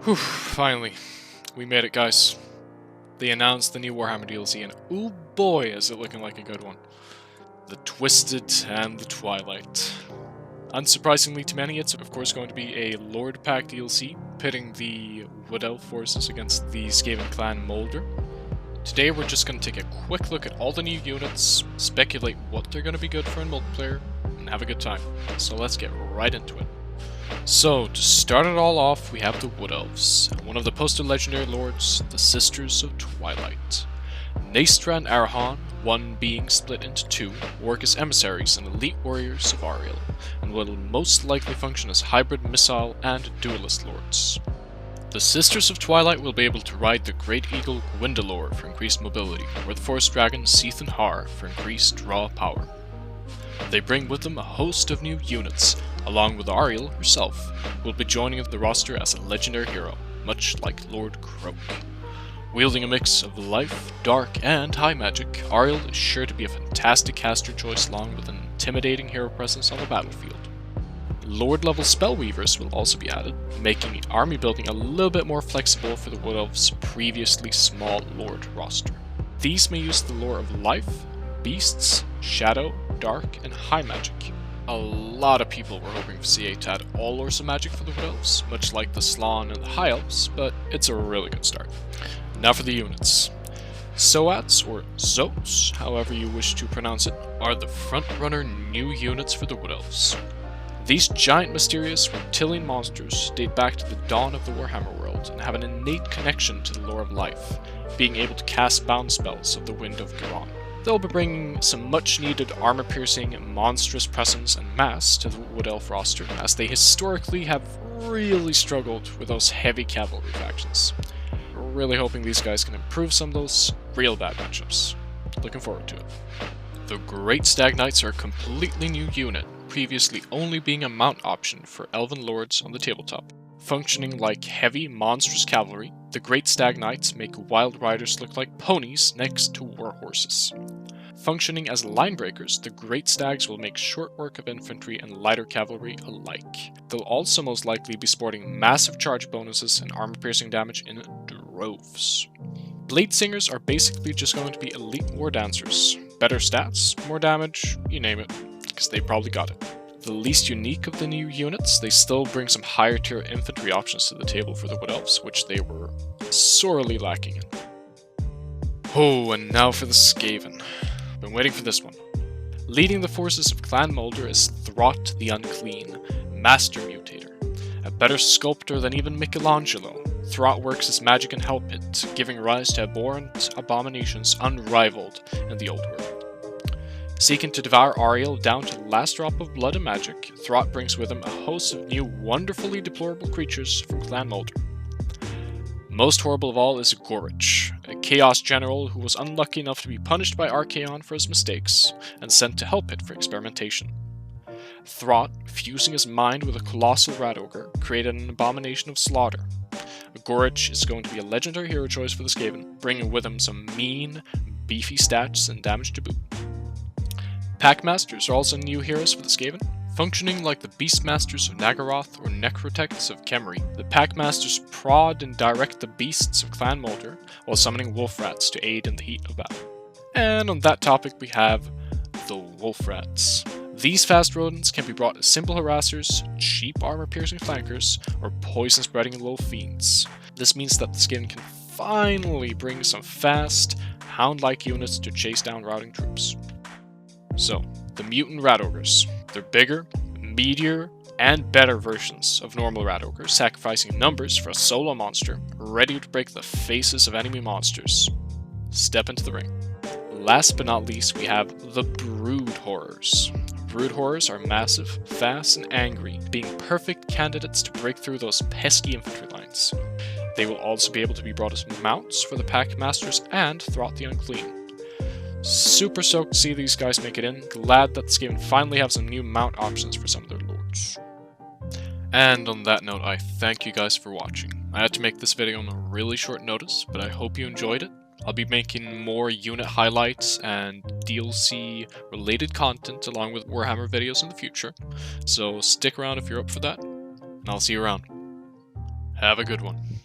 Whew, finally. We made it, guys. They announced the new Warhammer DLC, and ooh boy, is it looking like a good one. The Twisted and the Twilight. Unsurprisingly to many, it's of course going to be a Lord Pack DLC, pitting the Wood Elf forces against the Skaven clan Molder. Today we're just going to take a quick look at all the new units, speculate what they're going to be good for in multiplayer, and have a good time. So let's get right into it. So, to start it all off, we have the Wood Elves, one of the posted legendary lords, the Sisters of Twilight. Naestra and Arahan, one being split into two, work as emissaries and elite warriors of Ariel, and will most likely function as hybrid missile and duelist lords. The Sisters of Twilight will be able to ride the Great Eagle Gwendolor for increased mobility, or the Forest Dragon Seath and Har for increased draw power. They bring with them a host of new units, along with Ariel herself, who will be joining the roster as a legendary hero, much like Lord Croak. Wielding a mix of life, dark, and high magic, Ariel is sure to be a fantastic caster choice along with an intimidating hero presence on the battlefield. Lord-level Spellweavers will also be added, making army building a little bit more flexible for the Wood Elves' previously small Lord roster. These may use the lore of life, beasts, shadow, dark, and high magic. A lot of people were hoping for CA to add all lores of magic for the Wood Elves, much like the Slann and the High Elves, but it's a really good start. Now for the units. Soats, or Zoats, however you wish to pronounce it, are the front-runner new units for the Wood Elves. These giant mysterious reptilian monsters date back to the dawn of the Warhammer world and have an innate connection to the lore of life, being able to cast bound spells of the Wind of Giron. They'll be bringing some much-needed armor-piercing, monstrous presence and mass to the Wood Elf roster, as they historically have really struggled with those heavy cavalry factions. We're really hoping these guys can improve some of those real bad matchups. Looking forward to it. The Great Stag Knights are a completely new unit, previously only being a mount option for Elven Lords on the tabletop. Functioning like heavy, monstrous cavalry, the Great Stag Knights make Wild Riders look like ponies next to war horses. Functioning as line breakers, the Great Stags will make short work of infantry and lighter cavalry alike. They'll also most likely be sporting massive charge bonuses and armor-piercing damage in droves. Blade Singers are basically just going to be elite war dancers. Better stats, more damage, you name it, because they probably got it. The least unique of the new units, they still bring some higher tier infantry options to the table for the Wood Elves, which they were sorely lacking in. Oh, and now for the Skaven. Been waiting for this one. Leading the forces of Clan Molder is Throt the Unclean, Master Mutator. A better sculptor than even Michelangelo, Throt works as magic and hell pit, giving rise to abhorrent abominations unrivaled in the old world. Seeking to devour Ariel down to the last drop of blood and magic, Throt brings with him a host of new wonderfully deplorable creatures from Clan Molder. Most horrible of all is Gorich, a Chaos General who was unlucky enough to be punished by Archaon for his mistakes, and sent to Hellpit for experimentation. Throt, fusing his mind with a colossal rat ogre, created an abomination of slaughter. Gorich is going to be a legendary hero choice for the Skaven, bringing with him some mean, beefy stats and damage to boot. Packmasters are also new heroes for the Skaven. Functioning like the Beastmasters of Nagaroth or Necrotects of Khemri, the Packmasters prod and direct the beasts of Clan Molder while summoning wolf rats to aid in the heat of battle. And on that topic we have the wolf rats. These fast rodents can be brought as simple harassers, cheap armor-piercing flankers, or poison-spreading little fiends. This means that the Skaven can finally bring some fast, hound-like units to chase down routing troops. So, the mutant rat ogres. They're bigger, meatier, and better versions of normal rat ogres, sacrificing numbers for a solo monster, ready to break the faces of enemy monsters. Step into the ring. Last but not least, we have the Brood Horrors. Brood Horrors are massive, fast, and angry, being perfect candidates to break through those pesky infantry lines. They will also be able to be brought as mounts for the Packmasters and Throt the Unclean. Super stoked to see these guys make it in, glad that the Skaven finally have some new mount options for some of their lords. And on that note, I thank you guys for watching. I had to make this video on a really short notice, but I hope you enjoyed it. I'll be making more unit highlights and DLC related content along with Warhammer videos in the future, so stick around if you're up for that, and I'll see you around. Have a good one.